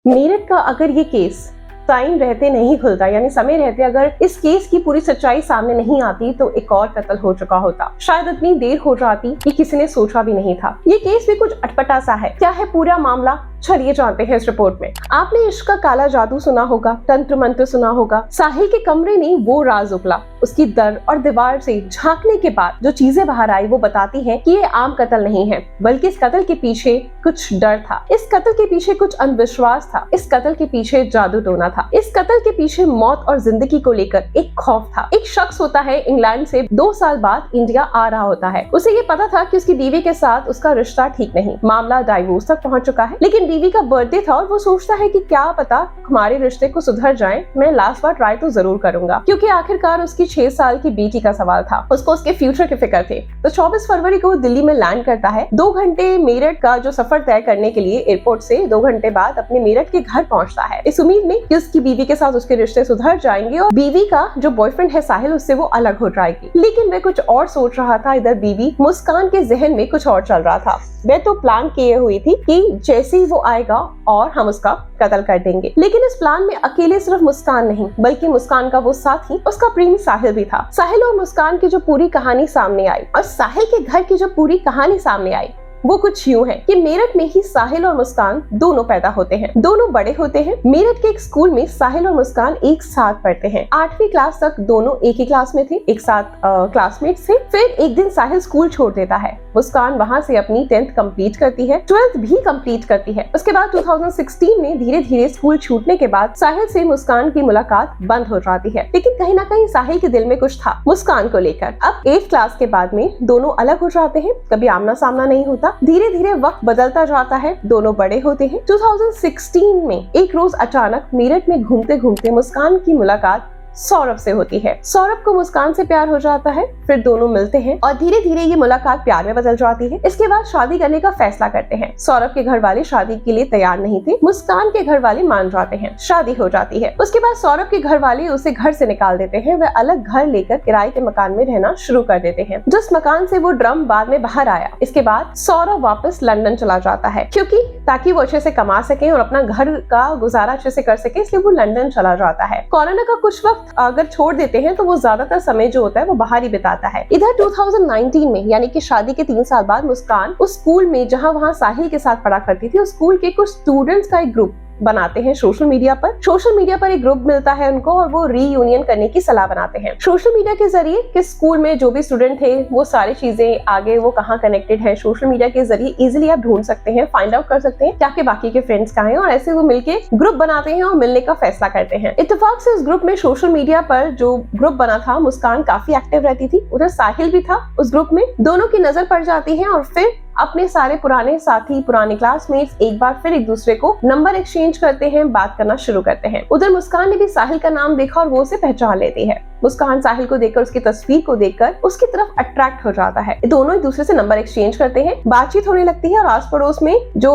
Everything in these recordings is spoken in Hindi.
मीरट का अगर ये केस टाइम रहते नहीं खुलता, यानी समय रहते अगर इस केस की पूरी सच्चाई सामने नहीं आती तो एक और कत्ल हो चुका होता। शायद इतनी देर हो जाती कि किसी ने सोचा भी नहीं था। ये केस भी कुछ अटपटा सा है। क्या है पूरा मामला, चलिए जानते हैं इस रिपोर्ट में। आपने इश्क का काला जादू सुना होगा, तंत्र मंत्र सुना होगा। साहिल के कमरे ने वो राज उगला। उसकी दर और दीवार से झांकने के बाद जो चीजें बाहर आई वो बताती हैं कि ये आम कत्ल नहीं है, बल्कि इस कत्ल के पीछे कुछ डर था। इस कत्ल के पीछे कुछ अंधविश्वास था। इस कत्ल के पीछे जादू टोना था। इस कत्ल के पीछे मौत और जिंदगी को लेकर एक खौफ था। एक शख्स होता है इंग्लैंड से 2 साल बाद इंडिया आ रहा होता है। उसे ये पता था कि उसकी बीवी के साथ उसका रिश्ता ठीक नहीं, मामला डाइवोर्स तक पहुंच चुका है। लेकिन बीवी का बर्थडे था और वो सोचता है कि क्या पता हमारे रिश्ते को सुधर जाए, मैं लास्ट बार ट्राई तो जरूर करूंगा, क्योंकि आखिरकार उसकी 6 साल की बेटी का सवाल था। उसको उसके फ्यूचर की फिक्र थी। तो 24 फरवरी को वो दिल्ली में लैंड करता है। 2 घंटे मेरठ का जो सफर तय करने के लिए एयरपोर्ट से 2 घंटे बाद अपने मेरठ के घर पहुंचता है, इस उम्मीद में कि उसकी बीवी के साथ उसके रिश्ते सुधर जाएंगे और बीवी का जो बॉयफ्रेंड है साहिल, उससे वो अलग हो जाएगी। लेकिन वह कुछ और सोच रहा था। इधर बीवी मुस्कान के जहन में कुछ और चल रहा था। वह तो प्लान किए हुई थी कि जैसे ही वो आएगा और हम उसका कत्ल कर देंगे। लेकिन इस प्लान में अकेले सिर्फ मुस्कान नहीं, बल्कि मुस्कान का वो साथी, उसका प्रेमी साहिल भी था। साहिल और मुस्कान की जो पूरी कहानी सामने आई और साहिल के घर की जो पूरी कहानी सामने आई वो कुछ यूं है कि मेरठ में ही साहिल और मुस्कान दोनों पैदा होते हैं, दोनों बड़े होते हैं। मेरठ के एक स्कूल में साहिल और मुस्कान एक साथ पढ़ते हैं। 8वीं क्लास तक दोनों एक ही क्लास में थे, एक साथ क्लासमेट्स थे। फिर एक दिन साहिल स्कूल छोड़ देता है। मुस्कान वहां से अपनी 10th कंप्लीट करती है, 12th भी कंप्लीट करती है। उसके बाद 2016 में धीरे धीरे स्कूल छूटने के बाद साहिल से मुस्कान की मुलाकात बंद हो जाती है। लेकिन कहीं ना कहीं साहिल के दिल में कुछ था मुस्कान को लेकर। अब 8th क्लास के बाद में दोनों अलग हो जाते हैं, कभी आमना सामना नहीं होता। धीरे धीरे वक्त बदलता जाता है, दोनों बड़े होते हैं। 2016 में एक रोज अचानक मेरठ में घूमते घूमते मुस्कान की मुलाकात सौरभ से होती है। सौरभ को मुस्कान से प्यार हो जाता है। फिर दोनों मिलते हैं और धीरे धीरे ये मुलाकात प्यार में बदल जाती है। इसके बाद शादी करने का फैसला करते हैं। सौरभ के घर वाले शादी के लिए तैयार नहीं थे, मुस्कान के घर वाले मान जाते हैं, शादी हो जाती है। उसके बाद सौरभ के घर वाले उसे घर से निकाल देते हैं। वह अलग घर लेकर किराए के मकान में रहना शुरू कर देते हैं, जिस मकान से वो ड्रम बाद में बाहर आया। इसके बाद सौरभ वापस लंदन चला जाता है, क्योंकि ताकि वो अच्छे से कमा सके और अपना घर का गुजारा अच्छे से कर सके, इसलिए वो लंदन चला जाता है। कोरोना का कुछ वक्त अगर छोड़ देते हैं तो वो ज्यादातर समय जो होता है वो बाहर ही बिताता है। इधर 2019 में, यानी कि शादी के 3 साल बाद, मुस्कान उस स्कूल में जहां वहां साहिल के साथ पढ़ा करती थी, उस स्कूल के कुछ स्टूडेंट्स का एक ग्रुप बनाते हैं सोशल मीडिया पर एक ग्रुप मिलता है उनको और वो रीयूनियन करने की सलाह बनाते हैं सोशल मीडिया के जरिए कि स्कूल में जो भी स्टूडेंट थे वो सारी चीजें आगे वो कहाँ कनेक्टेड है, सोशल मीडिया के जरिए इजिली आप ढूंढ सकते हैं, फाइंड आउट कर सकते हैं क्या बाकी के फ्रेंड्स कहाँ हैं, और ऐसे वो मिलके ग्रुप बनाते हैं और मिलने का फैसला करते हैं। इत्तेफाक से इस ग्रुप में सोशल मीडिया पर जो ग्रुप बना था, मुस्कान काफी एक्टिव रहती थी, उधर साहिल भी था उस ग्रुप में। दोनों की नजर पड़ जाती है और फिर अपने सारे पुराने साथी, पुराने क्लासमेट्स एक बार फिर एक दूसरे को नंबर एक्सचेंज करते हैं, बात करना शुरू करते हैं। उधर मुस्कान ने भी साहिल का नाम देखा और वो उसे पहचान लेती है। मुस्कान साहिल को देखकर, उसकी तस्वीर को देखकर उसकी तरफ अट्रैक्ट हो जाता है। दोनों एक दूसरे से नंबर एक्सचेंज करते हैं, बातचीत होने लगती है और आस पड़ोस में जो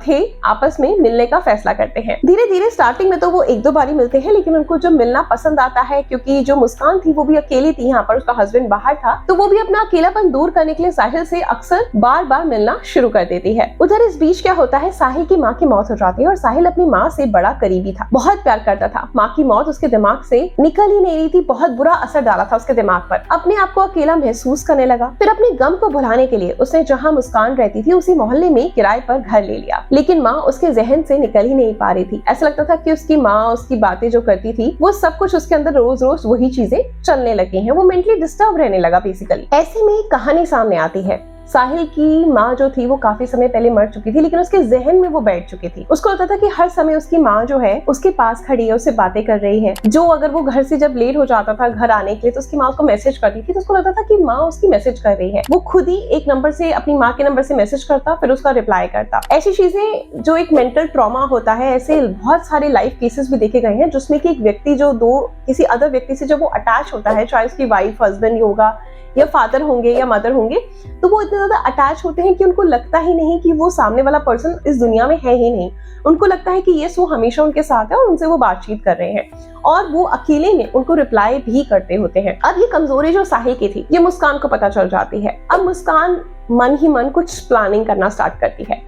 थे आपस में मिलने का फैसला करते हैं। धीरे धीरे स्टार्टिंग में तो वो 1-2 बार ही मिलते हैं, लेकिन उनको जो मिलना पसंद आता है, क्योंकि जो मुस्कान थी वो भी अकेली थी, यहाँ पर उसका हस्बैंड बाहर था, तो वो भी अपना अकेलापन दूर करने के लिए साहिल से अक्सर बार बार मिलना शुरू कर देती है। उधर इस बीच क्या होता है, साहिल की माँ की मौत हो जाती है और साहिल अपनी माँ से बड़ा करीबी था, बहुत प्यार करता था। माँ की मौत उसके दिमाग से निकल ही नहीं रही थी, बहुत बुरा असर डाला था उसके दिमाग पर। अपने आप को अकेला महसूस करने लगा। फिर अपने गम को भुलाने के लिए उसने जहाँ मुस्कान रहती थी उसी मोहल्ले में किराए पर घर ले लिया। लेकिन माँ उसके जहन से निकल ही नहीं पा रही थी। ऐसा लगता था कि उसकी माँ उसकी बातें जो करती थी वो सब कुछ उसके अंदर रोज रोज वही चीजें चलने लगी हैं। वो मेंटली डिस्टर्ब रहने लगा बेसिकली। ऐसे में एक कहानी सामने आती है। साहिल की माँ जो थी वो काफी समय पहले मर चुकी थी, लेकिन उसके जहन में वो बैठ चुकी थी। उसको लगता था कि हर समय उसकी माँ जो है उसके पास खड़ी है, उससे बातें कर रही है। जो अगर वो घर से जब लेट हो जाता था घर आने के लिए तो उसकी माँ उसको मैसेज करती थी, तो उसको लगता था कि माँ उसकी मैसेज कर रही है। वो खुद ही एक नंबर से, अपनी माँ के नंबर से मैसेज करता, फिर उसका रिप्लाई करता। ऐसी चीजें जो एक मेंटल ट्रॉमा होता है, ऐसे बहुत सारे लाइफ केसेस भी देखे गए हैं जिसमें कि एक व्यक्ति जो किसी अदर व्यक्ति से जब वो अटैच होता है, चाहे उसकी वाइफ, हस्बैंड होगा या फादर होंगे या मदर होंगे, तो वो इतने ज्यादा अटैच होते हैं कि उनको लगता ही नहीं कि वो सामने वाला पर्सन इस दुनिया में है ही नहीं। उनको लगता है कि ये वो हमेशा उनके साथ है और उनसे वो बातचीत कर रहे हैं और वो अकेले में उनको रिप्लाई भी करते होते हैं। अब ये कमजोरी जो साहिल की थी ये मुस्कान को पता चल जाती है। अब मुस्कान मन ही मन कुछ प्लानिंग करना स्टार्ट करती है।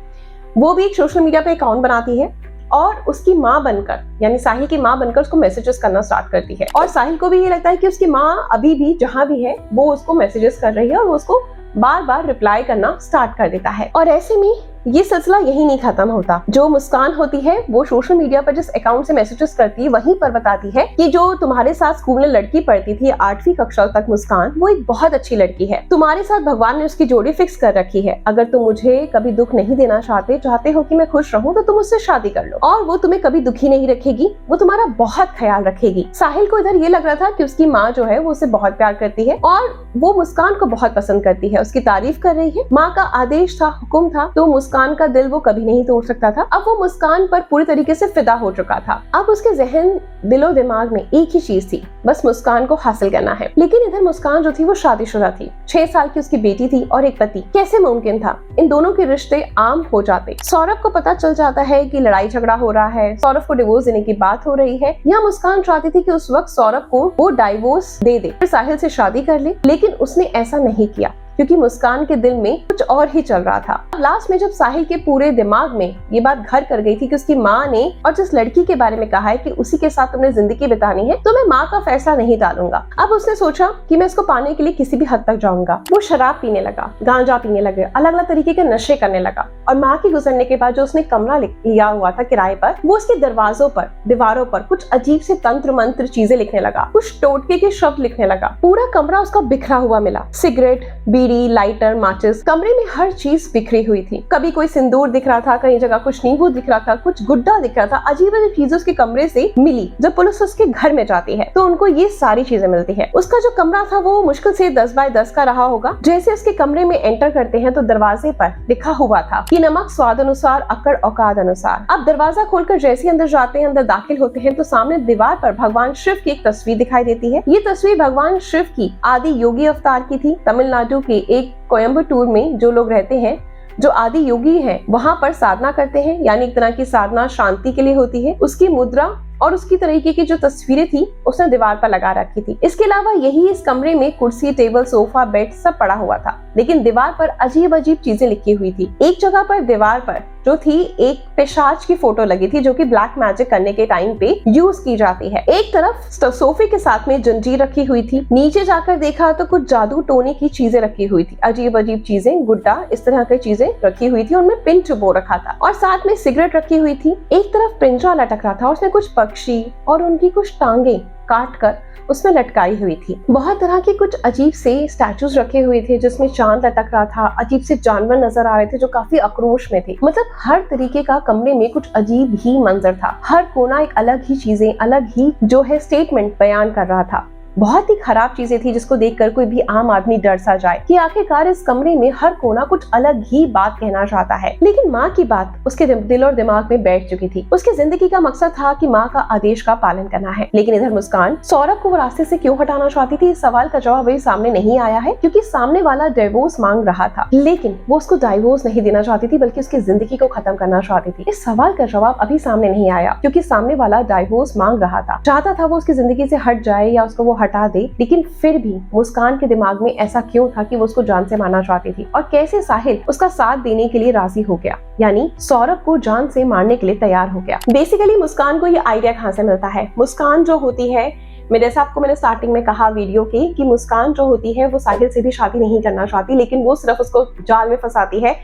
वो भी एक सोशल मीडिया पे अकाउंट बनाती है और उसकी माँ बनकर यानी साहिल की माँ बनकर उसको मैसेजेस करना स्टार्ट करती है। और साहिल को भी ये लगता है कि उसकी माँ अभी भी जहाँ भी है वो उसको मैसेजेस कर रही है और वो उसको बार बार रिप्लाई करना स्टार्ट कर देता है। और ऐसे में ये सिलसिला यही नहीं खत्म होता। जो मुस्कान होती है वो सोशल मीडिया पर जिस अकाउंट से मैसेजेस करती है वहीं पर बताती है कि जो तुम्हारे साथ स्कूल में लड़की पढ़ती थी 8वीं कक्षा तक मुस्कान, वो एक बहुत अच्छी लड़की है। तुम्हारे साथ भगवान ने उसकी जोड़ी फिक्स कर रखी है। अगर तुम मुझे कभी दुख नहीं देना चाहते हो कि मैं खुश रहूं तो तुम मुझसे शादी कर लो और वो तुम्हें कभी दुखी नहीं रखेगी, वो तुम्हारा बहुत ख्याल रखेगी। साहिल को इधर ये लग रहा था कि उसकी माँ जो है वो उसे बहुत प्यार करती है और वो मुस्कान को बहुत पसंद करती है, उसकी तारीफ कर रही है। माँ का आदेश था, हुक्म था, तो मुस्कान का दिल वो कभी नहीं तोड़ सकता था। अब वो मुस्कान पर पूरी तरीके से फिदा हो चुका था। अब उसके जहन दिलो दिमाग में एक ही चीज थी, बस मुस्कान को हासिल करना है। लेकिन इधर मुस्कान जो थी वो शादीशुदा थी, 6 साल की उसकी बेटी थी और एक पति। कैसे मुमकिन था इन दोनों के रिश्ते आम हो जाते? सौरभ को पता चल जाता है कि लड़ाई झगड़ा हो रहा है, सौरभ को डिवोर्स देने की बात हो रही है। यहाँ मुस्कान चाहती थी कि उस वक्त सौरभ को वो डाइवोर्स दे दे, फिर साहिल से शादी कर ले, लेकिन उसने ऐसा नहीं किया क्योंकि मुस्कान के दिल में कुछ और ही चल रहा था। लास्ट में जब साहिल के पूरे दिमाग में ये बात घर कर गई थी कि उसकी माँ ने और जिस लड़की के बारे में कहा है कि उसी के साथ तुमने जिंदगी बितानी है, तो मैं माँ का फैसला नहीं डालूंगा। अब उसने सोचा कि मैं इसको पाने के लिए किसी भी हद तक जाऊंगा। वो शराब पीने लगा, गांजा पीने लगे, अलग अलग तरीके के नशे करने लगा और माँ के गुजरने के बाद जो उसने कमरा लिया हुआ था किराए पर, वो उसके दरवाजों पर, दीवारों पर कुछ अजीब से तंत्र मंत्र चीजें लिखने लगा, कुछ टोटके के शब्द लिखने लगा। पूरा कमरा उसका बिखरा हुआ मिला, सिगरेट, बीड़ी, लाइटर, माचिस, कमरे में हर चीज बिखरी हुई थी। कभी कोई सिंदूर दिख रहा था, कहीं जगह कुछ नींबू दिख रहा था, कुछ गुड्डा दिख रहा था। अजीब अजीब चीजें उसके कमरे से मिली। जब पुलिस उसके घर में जाती है तो उनको ये सारी चीजें मिलती है। उसका जो कमरा था वो मुश्किल से 10 बाय 10 का रहा होगा। जैसे उसके कमरे में एंटर करते हैं तो दरवाजे पर लिखा हुआ था कि नमक स्वाद अनुसार, अकड़ औकात अनुसार। अब दरवाजा खोलकर जैसे अंदर जाते हैं, अंदर दाखिल होते हैं तो सामने दीवार पर भगवान शिव की एक तस्वीर दिखाई देती है। ये तस्वीर भगवान शिव की आदि योगी अवतार की थी। तमिलनाडु के एक कोयम्बटूर में जो लोग रहते हैं, जो आदि योगी हैं, वहां पर साधना करते हैं, यानी एक तरह की साधना शांति के लिए होती है। उसकी मुद्रा और उसकी तरीके की जो तस्वीरें थी उसने दीवार पर लगा रखी थी। इसके अलावा यही इस कमरे में कुर्सी, टेबल, सोफा, बेड सब पड़ा हुआ था, लेकिन दीवार पर अजीब अजीब चीजें लिखी हुई थी। एक जगह पर दीवार पर जो थी एक पिशाच की फोटो लगी थी जो कि ब्लैक मैजिक करने के टाइम पे यूज की जाती है। एक तरफ सोफे के साथ में जंजीर रखी हुई थी। नीचे जाकर देखा तो कुछ जादू टोने की चीजें रखी हुई थी, अजीब अजीब चीजें, गुड्डा, इस तरह की चीजें रखी हुई थी। उनमें पिन चुबो रखा था और साथ में सिगरेट रखी हुई थी। एक तरफ पिंजरा लटक रहा था, उसने कुछ पक्षी और उनकी कुछ टांगे काट कर उसमें लटकाई हुई थी। बहुत तरह के कुछ अजीब से स्टैचूज रखे हुए थे जिसमें चांद लटक रहा था, अजीब से जानवर नजर आ रहे थे जो काफी आक्रोश में थे। मतलब हर तरीके का कमरे में कुछ अजीब ही मंजर था। हर कोना एक अलग ही चीजें, अलग ही जो है स्टेटमेंट बयान कर रहा था। बहुत ही खराब चीजें थी जिसको देखकर कोई भी आम आदमी डर सा जाए कि आखिरकार इस कमरे में हर कोना कुछ अलग ही बात कहना चाहता है। लेकिन माँ की बात उसके दिल और दिमाग में बैठ चुकी थी। उसकी जिंदगी का मकसद था कि माँ का आदेश का पालन करना है। लेकिन इधर मुस्कान सौरभ को वो रास्ते से क्यों हटाना चाहती थी, इस सवाल का जवाब अभी सामने नहीं आया है, क्योंकि सामने वाला डिवोर्स मांग रहा था। लेकिन वो उसको डिवोर्स नहीं देना चाहती थी, बल्कि उसकी जिंदगी को खत्म करना चाहती थी। इस सवाल का जवाब अभी सामने नहीं आया, क्योंकि सामने वाला डिवोर्स मांग रहा था। चाहता था वो उसकी जिंदगी से हट जाए या उसको वो हटा दे, लेकिन फिर भी मुस्कान के दिमाग में ऐसा क्यों था कि वो उसको जान से मारना चाहती थी। और कैसे साहिल उसका साथ देने के लिए राजी हो गया, यानी सौरभ को जान से मारने के लिए तैयार हो गया। बेसिकली मुस्कान को ये आइडिया कहाँ से मिलता है? मुस्कान जो होती है, जैसे आपको मैंने स्टार्टिंग में कहा वीडियो की कि मुस्कान जो होती है वो साहिल से भी शादी नहीं करना चाहती, लेकिन वो सिर्फ उसको जाल में फंसाती है।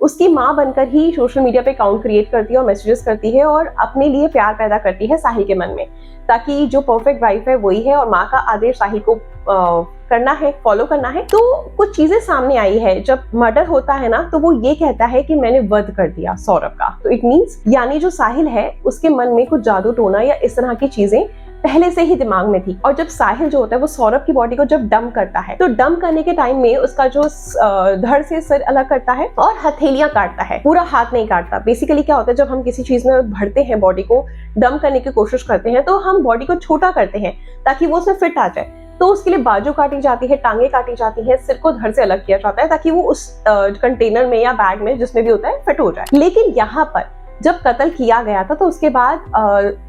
उसकी माँ बनकर ही सोशल मीडिया पे अकाउंट क्रिएट करती है और मैसेजेस करती है और अपने लिए प्यार पैदा करती है साहिल के मन में, ताकि जो परफेक्ट वाइफ है वही है और माँ का आदेश साहिल को करना है, फॉलो करना है। तो कुछ चीजें सामने आई है। जब मर्डर होता है ना तो वो ये कहता है कि मैंने वध कर दिया सौरभ का, तो इट मीन्स यानी जो साहिल है उसके मन में कुछ जादू टोना या इस तरह की चीजें पहले से ही दिमाग में थी। और जब साहिल जो होता है वो सौरभ की बॉडी को जब डंप करता है तो डंप करने के टाइम में उसका जो धड़ से सिर अलग करता है और हथेलियां काटता है, पूरा हाथ नहीं काटता। बेसिकली क्या होता है, जब हम किसी चीज में भरते हैं, बॉडी को डंप करने की कोशिश करते हैं, तो हम बॉडी को छोटा करते हैं ताकि वो उसमें फिट आ जाए। तो उसके लिए बाजू काटी जाती है, टांगे काटी जाती है, सिर को धड़ से अलग किया जाता है ताकि वो उस कंटेनर में या बैग में जिसमें भी होता है फिट हो जाए। लेकिन यहाँ पर जब कत्ल किया गया था तो उसके बाद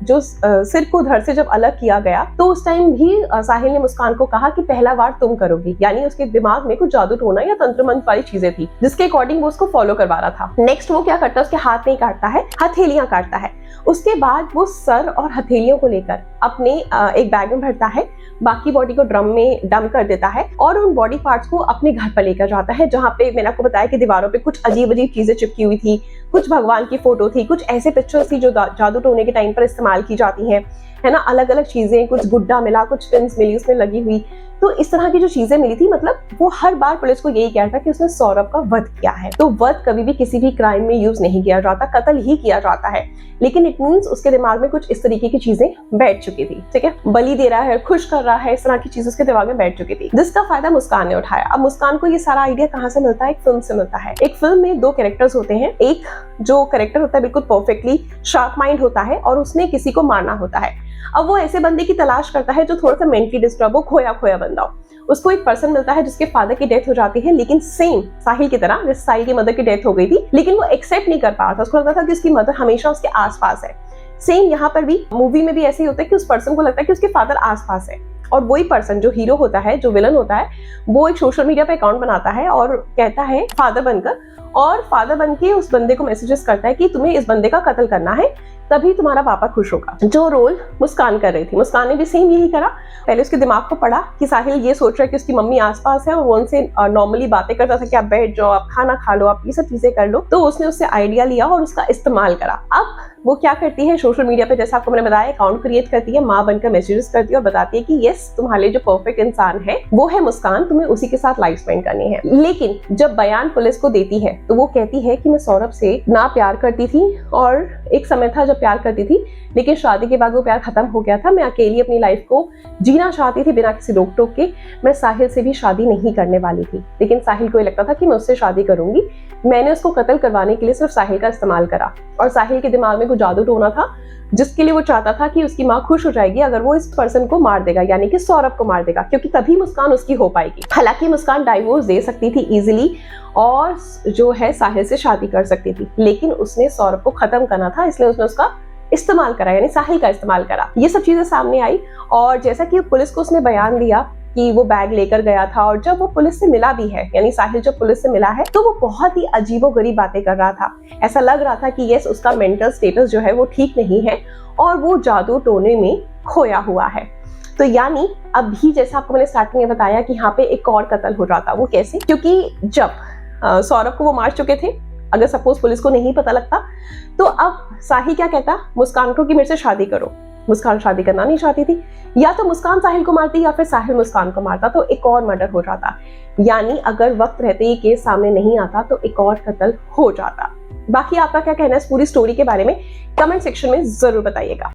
जो सिर को धड़ से जब अलग किया गया तो उस टाइम भी साहिल ने मुस्कान को कहा कि पहला वार तुम करोगी, यानी उसके दिमाग में कुछ जादू टोना या तंत्र मंत्र वाली चीजें थी जिसके अकॉर्डिंग वो उसको फॉलो करवा रहा था। नेक्स्ट वो क्या करता है, उसके हाथ नहीं काटता है, हथेलियां काटता है। उसके बाद वो सर और हथेलियों को लेकर अपने एक बैग में भरता है, बाकी बॉडी को ड्रम में डंप कर देता है और उन बॉडी पार्ट्स को अपने घर पर लेकर जाता है, जहाँ पे मैंने आपको बताया कि दीवारों पे कुछ अजीब अजीब चीजें चिपकी हुई थी, कुछ भगवान की फोटो थी, कुछ ऐसे पिक्चर्स थी जो जादू टोने के टाइम पर इस्तेमाल की जाती हैं, है ना, अलग अलग चीजें, कुछ गुड्डा मिला, कुछ पिन्स मिली उसमें लगी हुई। तो इस तरह की जो चीजें मिली थी, मतलब वो हर बार पुलिस को यही कहता कि उसने सौरभ का वध किया है। तो वध कभी भी किसी भी क्राइम में यूज नहीं किया जाता, कत्ल ही किया जाता है, लेकिन इट मींस उसके दिमाग में कुछ इस तरीके की चीजें बैठ चुकी थी, ठीक है, बलि दे रहा है, खुश कर रहा है, इस तरह की चीज उसके दिमाग में बैठ चुकी थी, जिसका फायदा मुस्कान ने उठाया। अब मुस्कान को ये सारा आइडिया कहाँ से मिलता है, एक फिल्म से मिलता है। एक फिल्म में दो कैरेक्टर्स होते हैं, एक जो कैरेक्टर होता है बिल्कुल परफेक्टली शार्प माइंड होता है और उसने किसी को मारना होता है। अब वो ऐसे बंदे की तलाश करता है जो थोड़ा सा मेंटली डिस्टर्ब हो, खोया खोया बंदा हो। उसको एक पर्सन मिलता है जिसके फादर की डेथ हो जाती है, लेकिन सेम साहिल की तरह, जैसे साहिल की मदर की डेथ हो गई थी, लेकिन वो एक्सेप्ट नहीं कर पा रहा था। उसको लगता था कि उसकी मदर हमेशा उसके आसपास है। सेम यहाँ पर भी मूवी में भी ऐसे ही होता है कि उस पर्सन को लगता है कि उसके फादर आसपास है, और वही पर्सन जो हीरो होता है, जो विलन होता है, वो एक सोशल मीडिया पे अकाउंट बनाता है और कहता है फादर बनकर, और फादर बनके उस बंदे को मैसेजेस करता है कि तुम्हें इस बंदे का कत्ल करना है, तभी तुम्हारा पापा खुश होगा। जो रोल मुस्कान कर रही थी, मुस्कान ने भी सेम यही करा। पहले उसके दिमाग को पढ़ा कि साहिल ये सोच रहा है कि उसकी मम्मी आसपास है और वो उनसे नॉर्मली बातें करता था कि आप बैठ जाओ, आप खाना खा लो, आप ये सब चीजें कर लो। तो उसने उससे आइडिया लिया और उसका इस्तेमाल करा। अब वो क्या करती है, सोशल मीडिया पे जैसा आपको मैंने बताया अकाउंट क्रिएट करती है, माँ बनकर मैसेजेस करती है और बताती है कि यस, तुम्हारे जो परफेक्ट इंसान है वो है मुस्कान, तुम्हें उसी के साथ लाइफ स्पेंड करनी है। लेकिन जब बयान पुलिस को देती है तो वो कहती है कि मैं सौरभ से ना प्यार करती थी और एक समय था जब प्यार करती थी, लेकिन शादी के बाद वो प्यार खत्म हो गया था। मैं अकेली अपनी लाइफ को जीना चाहती थी बिना किसी रोक टोक के। मैं साहिल से भी शादी नहीं करने वाली थी, लेकिन साहिल को ये लगता था कि मैं उससे शादी करूंगी। मैंने उसको कत्ल करवाने के लिए सिर्फ साहिल का इस्तेमाल करा, और साहिल के दिमाग में कुछ जादू टोना था जिसके लिए वो चाहता था कि उसकी माँ खुश हो जाएगी अगर वो इस पर्सन को मार देगा, यानी कि सौरभ को मार देगा, क्योंकि तभी मुस्कान उसकी हो पाएगी। हालांकि मुस्कान डाइवोर्स दे सकती थी इजीली और जो है साहिल से शादी कर सकती थी, लेकिन उसने सौरभ को खत्म करना था, इसलिए उसने उसका इस्तेमाल करा, यानी साहिल का इस्तेमाल करा। ये सब चीजें सामने आई, और जैसा कि पुलिस को उसने बयान दिया कि वो बैग लेकर गया था, और जब वो पुलिस से मिला भी है, यानी साहिल जब पुलिस से मिला है, तो वो बहुत ही अजीबोगरीब बातें कर रहा था। ऐसा लग रहा था कि यस, उसका मेंटल स्टेटस जो है वो ठीक नहीं है और वो जादू टोने में खोया हुआ है। तो यानी अभी जैसा आपको मैंने स्टार्टिंग में बताया कि यहाँ पे एक और कत्ल हो जाता, वो कैसे, क्योंकि जब सौरभ को वो मार चुके थे, अगर सपोज पुलिस को नहीं पता लगता, तो अब साहिल क्या कहता मुस्कान को कि मेरे से शादी करो। मुस्कान शादी करना नहीं चाहती थी, या तो मुस्कान साहिल को मारती या फिर साहिल मुस्कान को मारता, तो एक और मर्डर हो जाता। यानी अगर वक्त रहते ये केस सामने नहीं आता तो एक और कत्ल हो जाता। बाकी आपका क्या कहना है इस पूरी स्टोरी के बारे में, कमेंट सेक्शन में जरूर बताइएगा।